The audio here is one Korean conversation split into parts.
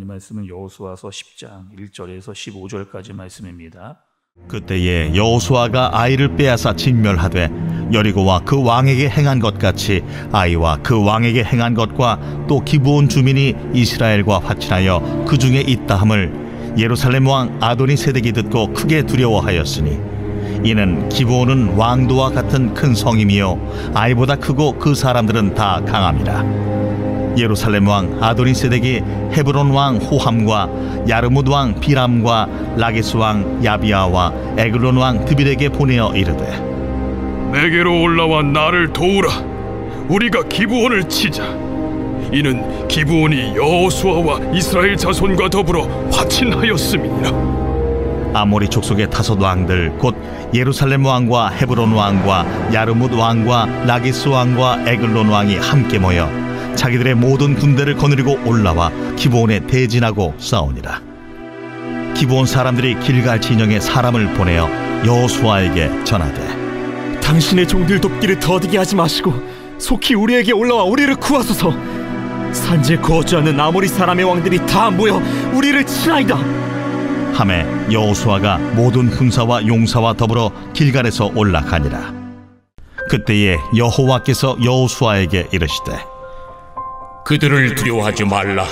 하나님 말씀은 여호수아서 10장 1절에서 15절까지 말씀입니다. 그때에 여호수아가 아이를 빼앗아 진멸하되 여리고와 그 왕에게 행한 것 같이 아이와 그 왕에게 행한 것과 또 기브온 주민이 이스라엘과 화친하여 그 중에 있다함을 예루살렘 왕 아도니세덱이 듣고 크게 두려워하였으니 이는 기브온은 왕도와 같은 큰 성임이요 아이보다 크고 그 사람들은 다 강함이라. 예루살렘 왕 아도니세덱이 헤브론 왕 호함과 야르뭇 왕 비람과 라게스 왕 야비아와 에글론 왕 드빌에게 보내어 이르되 내게로 올라와 나를 도우라. 우리가 기브온을 치자. 이는 기브온이 여호수아와 이스라엘 자손과 더불어 화친하였음이니라. 아모리 족속의 다섯 왕들 곧 예루살렘 왕과 헤브론 왕과 야르뭇 왕과 라게스 왕과 에글론 왕이 함께 모여 자기들의 모든 군대를 거느리고 올라와 기브온에 대진하고 싸우니라. 기브온 사람들이 길갈 진영에 사람을 보내어 여호수아에게 전하되 당신의 종들 돕기를 더디게 하지 마시고 속히 우리에게 올라와 우리를 구하소서. 산지에 거주하는 아모리 사람의 왕들이 다 모여 우리를 치나이다. 하매 여호수아가 모든 군사와 용사와 더불어 길갈에서 올라가니라. 그때에 여호와께서 여호수아에게 이르시되 그들을 두려워하지 말라.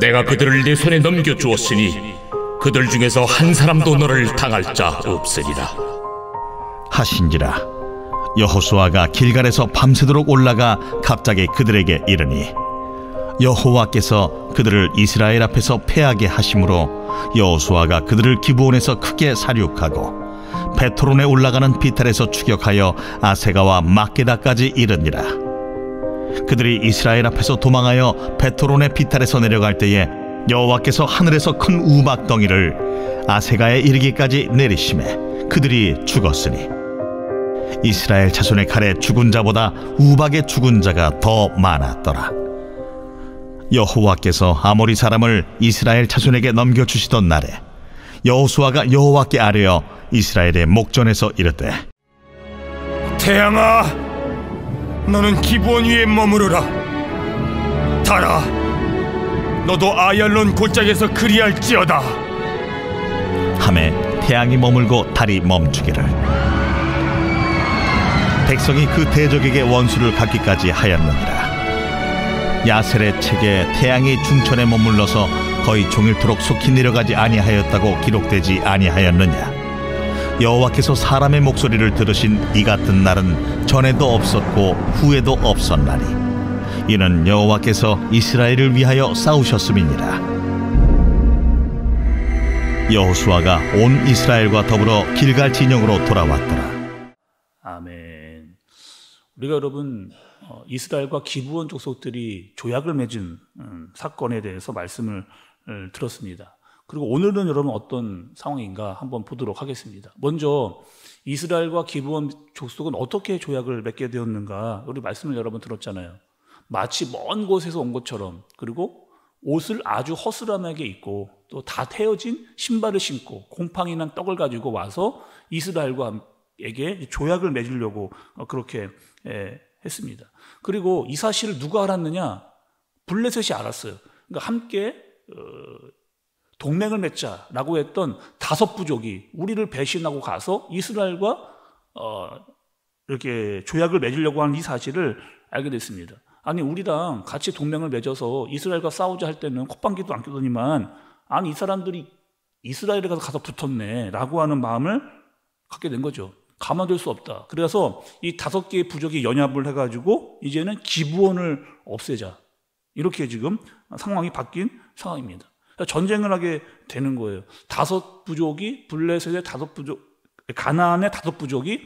내가 그들을 내 손에 넘겨주었으니 그들 중에서 한 사람도 너를 당할 자 없으리라 하신지라. 여호수아가 길갈에서 밤새도록 올라가 갑자기 그들에게 이르니 여호와께서 그들을 이스라엘 앞에서 패하게 하심으로 여호수아가 그들을 기브온에서 크게 사륙하고 베토론에 올라가는 비탈에서 추격하여 아세가와 막게다까지 이르니라. 그들이 이스라엘 앞에서 도망하여 베토론의 비탈에서 내려갈 때에 여호와께서 하늘에서 큰 우박덩이를 아세가에 이르기까지 내리심에 그들이 죽었으니 이스라엘 자손의 칼에 죽은 자보다 우박에 죽은 자가 더 많았더라. 여호와께서 아모리 사람을 이스라엘 자손에게 넘겨주시던 날에 여호수아가 여호와께 아뢰어 이스라엘의 목전에서 이르되 태양아, 너는 기브온 위에 머무르라. 달아, 너도 아얄론 골짜기에서 그리할지어다. 하매 태양이 머물고 달이 멈추기를 백성이 그 대적에게 원수를 갚기까지 하였느니라. 야셀의 책에 태양이 중천에 머물러서 거의 종일토록 속히 내려가지 아니하였다고 기록되지 아니하였느냐. 여호와께서 사람의 목소리를 들으신 이 같은 날은 전에도 없었고 후에도 없었나니 이는 여호와께서 이스라엘을 위하여 싸우셨음이니라. 여호수아가 온 이스라엘과 더불어 길갈 진영으로 돌아왔더라. 아멘. 우리가 여러분 이스라엘과 기브온 족속들이 조약을 맺은 사건에 대해서 말씀을 들었습니다. 그리고 오늘은 여러분 어떤 상황인가 한번 보도록 하겠습니다. 먼저 이스라엘과 기브온 족속은 어떻게 조약을 맺게 되었는가, 우리 말씀을 여러 번 들었잖아요. 마치 먼 곳에서 온 것처럼, 그리고 옷을 아주 허술함하게 입고 또 다 태워진 신발을 신고 곰팡이 난 떡을 가지고 와서 이스라엘과에게 조약을 맺으려고 그렇게 했습니다. 그리고 이 사실을 누가 알았느냐? 블레셋이 알았어요. 그러니까 함께 동맹을 맺자라고 했던 다섯 부족이 우리를 배신하고 가서 이스라엘과 이렇게 조약을 맺으려고 하는 이 사실을 알게 됐습니다. 아니, 우리랑 같이 동맹을 맺어서 이스라엘과 싸우자 할 때는 콧방귀도 안 뀌더니만, 아니 이 사람들이 이스라엘에 가서 붙었네 라고 하는 마음을 갖게 된 거죠. 가만둘 수 없다. 그래서 이 다섯 개의 부족이 연합을 해가지고 이제는 기브온을 없애자, 이렇게 지금 상황이 바뀐 상황입니다. 전쟁을 하게 되는 거예요. 다섯 부족이 블레셋의 다섯 부족, 가나안의 다섯 부족이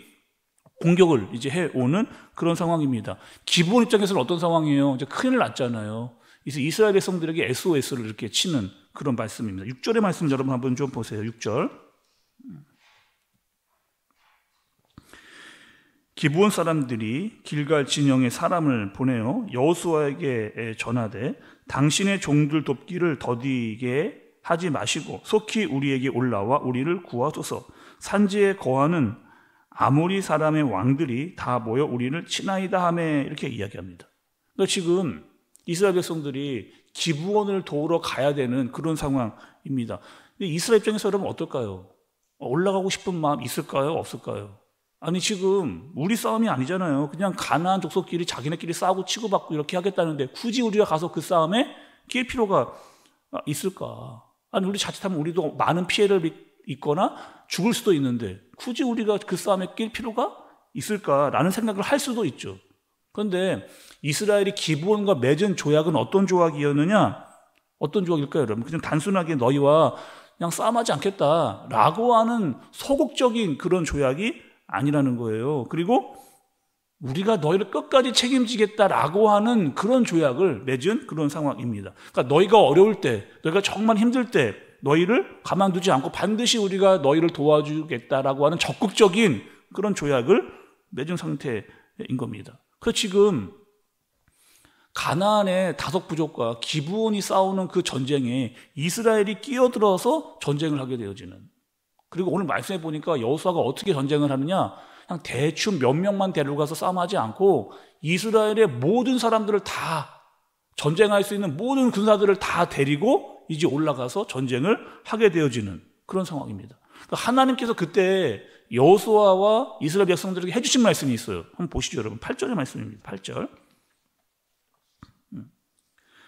공격을 이제 해오는 그런 상황입니다. 기브온 입장에서는 어떤 상황이에요? 이제 큰일 났잖아요. 그래서 이스라엘 백성들에게 SOS를 이렇게 치는 그런 말씀입니다. 6절의 말씀 여러분 한번 좀 보세요. 6절. 기브온 사람들이 길갈 진영에 사람을 보내어 여호수아에게 전하되 당신의 종들 돕기를 더디게 하지 마시고 속히 우리에게 올라와 우리를 구하소서. 산지에 거하는 아모리 사람의 왕들이 다 모여 우리를 치나이다 하며 이렇게 이야기합니다. 그러니까 지금 이스라엘 백성들이 기브온을 도우러 가야 되는 그런 상황입니다. 이스라엘 입장에서 여러분 어떨까요? 올라가고 싶은 마음 있을까요? 없을까요? 아니 지금 우리 싸움이 아니잖아요. 그냥 가나안 족속끼리 자기네끼리 싸우고 치고받고 이렇게 하겠다는데 굳이 우리가 가서 그 싸움에 낄 필요가 있을까? 아니 우리 자칫하면 우리도 많은 피해를 입거나 죽을 수도 있는데 굳이 우리가 그 싸움에 낄 필요가 있을까라는 생각을 할 수도 있죠. 그런데 이스라엘이 기브온과 맺은 조약은 어떤 조약이었느냐? 어떤 조약일까요, 여러분? 그냥 단순하게 너희와 그냥 싸움하지 않겠다라고 하는 소극적인 그런 조약이 아니라는 거예요. 그리고 우리가 너희를 끝까지 책임지겠다라고 하는 그런 조약을 맺은 그런 상황입니다. 그러니까 너희가 어려울 때, 너희가 정말 힘들 때 너희를 가만두지 않고 반드시 우리가 너희를 도와주겠다라고 하는 적극적인 그런 조약을 맺은 상태인 겁니다. 그래서 지금 가나안의 다섯 부족과 기브온이 싸우는 그 전쟁에 이스라엘이 끼어들어서 전쟁을 하게 되어지는, 그리고 오늘 말씀해 보니까 여호수아가 어떻게 전쟁을 하느냐, 그냥 대충 몇 명만 데려가서 싸움하지 않고 이스라엘의 모든 사람들을 다, 전쟁할 수 있는 모든 군사들을 다 데리고 이제 올라가서 전쟁을 하게 되어지는 그런 상황입니다. 그러니까 하나님께서 그때 여호수아와 이스라엘 백성들에게 해주신 말씀이 있어요. 한번 보시죠, 여러분. 8절의 말씀입니다. 8절.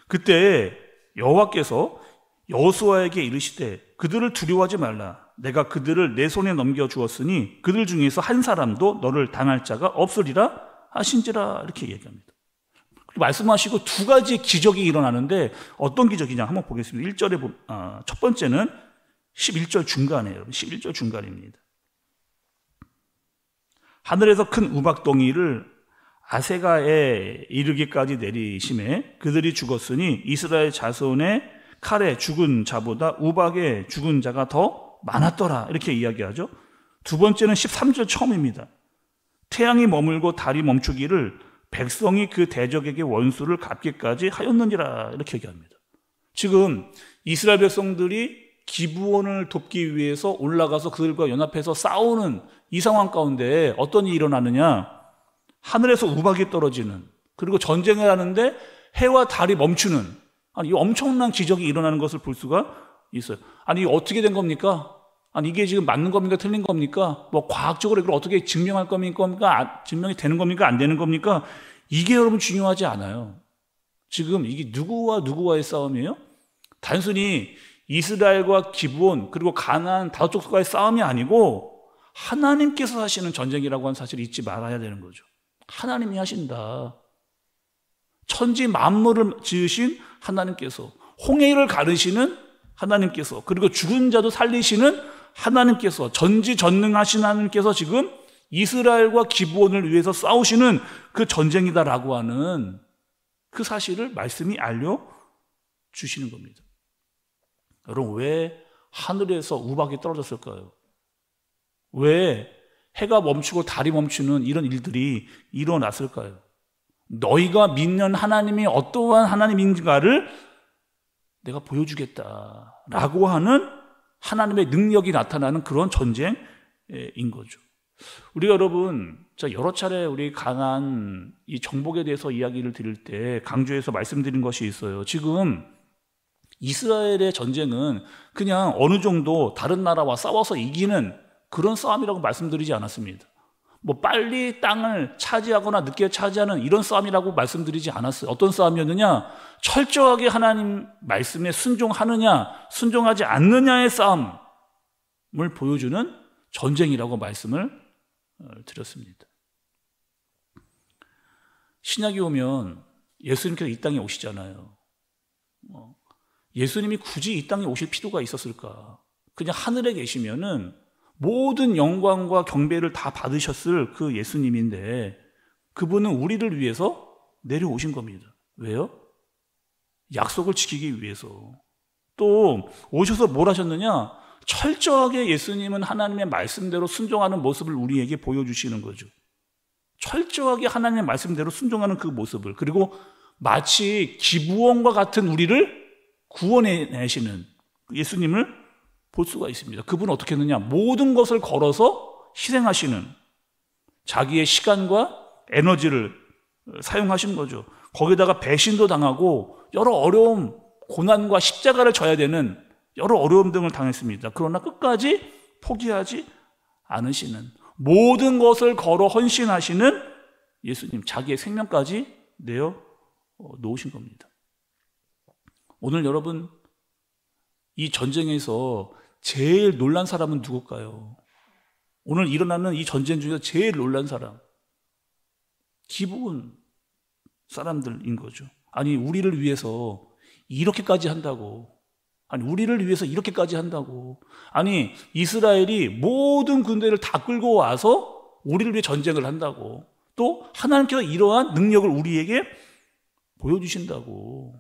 그때 여호와께서 여호수아에게 이르시되 그들을 두려워하지 말라. 내가 그들을 내 손에 넘겨주었으니 그들 중에서 한 사람도 너를 당할 자가 없으리라 하신지라. 이렇게 얘기합니다. 말씀하시고 두 가지 기적이 일어나는데 어떤 기적이냐 한번 보겠습니다. 1절에 첫 번째는 11절 중간이에요. 여러분. 11절 중간입니다. 하늘에서 큰 우박덩이를 아세가에 이르기까지 내리심에 그들이 죽었으니 이스라엘 자손의 칼에 죽은 자보다 우박에 죽은 자가 더 많았더라. 이렇게 이야기하죠. 두 번째는 13절 처음입니다. 태양이 머물고 달이 멈추기를 백성이 그 대적에게 원수를 갚기까지 하였느니라. 이렇게 얘기합니다. 지금 이스라엘 백성들이 기브온을 돕기 위해서 올라가서 그들과 연합해서 싸우는 이 상황 가운데 어떤 일이 일어나느냐, 하늘에서 우박이 떨어지는, 그리고 전쟁을 하는데 해와 달이 멈추는, 아니 이 엄청난 기적이 일어나는 것을 볼 수가 있어요. 아니 이게 어떻게 된 겁니까? 아니 이게 지금 맞는 겁니까? 틀린 겁니까? 뭐 과학적으로 이걸 어떻게 증명할 겁니까? 증명이 되는 겁니까? 안 되는 겁니까? 이게 여러분 중요하지 않아요. 지금 이게 누구와 누구와의 싸움이에요? 단순히 이스라엘과 기브온 그리고 가나안 다섯 족속과의 싸움이 아니고 하나님께서 하시는 전쟁이라고 하는 사실을 잊지 말아야 되는 거죠. 하나님이 하신다. 천지 만물을 지으신 하나님께서, 홍해를 가르시는 하나님께서, 그리고 죽은 자도 살리시는 하나님께서, 전지전능하신 하나님께서 지금 이스라엘과 기브온을 위해서 싸우시는 그 전쟁이다라고 하는 그 사실을 말씀이 알려주시는 겁니다. 여러분, 왜 하늘에서 우박이 떨어졌을까요? 왜 해가 멈추고 달이 멈추는 이런 일들이 일어났을까요? 너희가 믿는 하나님이 어떠한 하나님인가를 내가 보여주겠다라고 하는 하나님의 능력이 나타나는 그런 전쟁인 거죠. 우리가 여러분, 여러 차례 우리 강한 이 정복에 대해서 이야기를 드릴 때 강조해서 말씀드린 것이 있어요. 지금 이스라엘의 전쟁은 그냥 어느 정도 다른 나라와 싸워서 이기는 그런 싸움이라고 말씀드리지 않았습니다. 뭐 빨리 땅을 차지하거나 늦게 차지하는 이런 싸움이라고 말씀드리지 않았어요. 어떤 싸움이었느냐? 철저하게 하나님 말씀에 순종하느냐, 순종하지 않느냐의 싸움을 보여주는 전쟁이라고 말씀을 드렸습니다. 신약이 오면 예수님께서 이 땅에 오시잖아요. 예수님이 굳이 이 땅에 오실 필요가 있었을까? 그냥 하늘에 계시면은 모든 영광과 경배를 다 받으셨을 그 예수님인데 그분은 우리를 위해서 내려오신 겁니다. 왜요? 약속을 지키기 위해서. 또 오셔서 뭘 하셨느냐? 철저하게 예수님은 하나님의 말씀대로 순종하는 모습을 우리에게 보여주시는 거죠. 철저하게 하나님의 말씀대로 순종하는 그 모습을, 그리고 마치 기브온과 같은 우리를 구원해내시는 예수님을 볼 수가 있습니다. 그분은 어떻게 했느냐? 모든 것을 걸어서 희생하시는, 자기의 시간과 에너지를 사용하신 거죠. 거기다가 배신도 당하고 여러 어려움, 고난과 십자가를 져야 되는 여러 어려움 등을 당했습니다. 그러나 끝까지 포기하지 않으시는, 모든 것을 걸어 헌신하시는 예수님, 자기의 생명까지 내어 놓으신 겁니다. 오늘 여러분, 이 전쟁에서 제일 놀란 사람은 누굴까요? 오늘 일어나는 이 전쟁 중에서 제일 놀란 사람, 기부원 사람들인 거죠. 아니, 우리를 위해서 이렇게까지 한다고. 아니, 우리를 위해서 이렇게까지 한다고. 아니, 이스라엘이 모든 군대를 다 끌고 와서 우리를 위해 전쟁을 한다고. 또 하나님께서 이러한 능력을 우리에게 보여주신다고.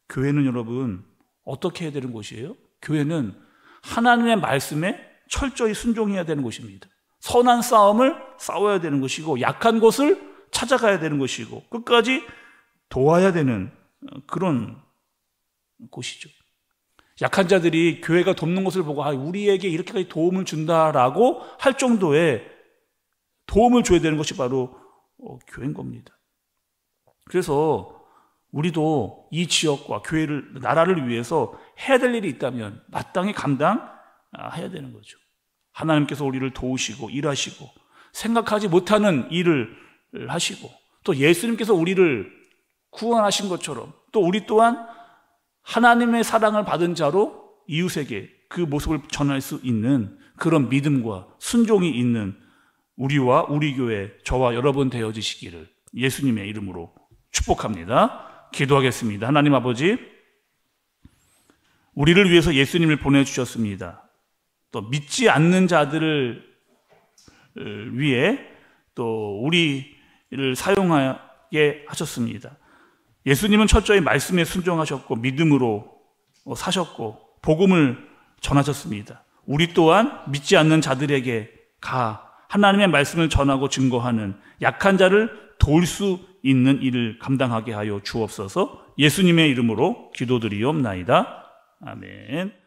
교회는 여러분 어떻게 해야 되는 곳이에요? 교회는 하나님의 말씀에 철저히 순종해야 되는 곳입니다. 선한 싸움을 싸워야 되는 것이고, 약한 곳을 찾아가야 되는 것이고, 끝까지 도와야 되는 그런 곳이죠. 약한 자들이 교회가 돕는 것을 보고 우리에게 이렇게까지 도움을 준다라고 할 정도의 도움을 줘야 되는 것이 바로 교회인 겁니다. 그래서 우리도 이 지역과 교회를, 나라를 위해서 해야 될 일이 있다면 마땅히 감당해야 되는 거죠. 하나님께서 우리를 도우시고 일하시고 생각하지 못하는 일을 하시고, 또 예수님께서 우리를 구원하신 것처럼 또 우리 또한 하나님의 사랑을 받은 자로 이웃에게 그 모습을 전할 수 있는 그런 믿음과 순종이 있는 우리와 우리 교회, 저와 여러분 되어지시기를 예수님의 이름으로 축복합니다. 기도하겠습니다. 하나님 아버지, 우리를 위해서 예수님을 보내주셨습니다. 또 믿지 않는 자들을 위해 또 우리를 사용하게 하셨습니다. 예수님은 철저히 말씀에 순종하셨고 믿음으로 사셨고 복음을 전하셨습니다. 우리 또한 믿지 않는 자들에게 하나님의 말씀을 전하고 증거하는, 약한 자를 도울 수 있는 일을 감당하게 하여 주옵소서. 예수님의 이름으로 기도드리옵나이다. 아멘.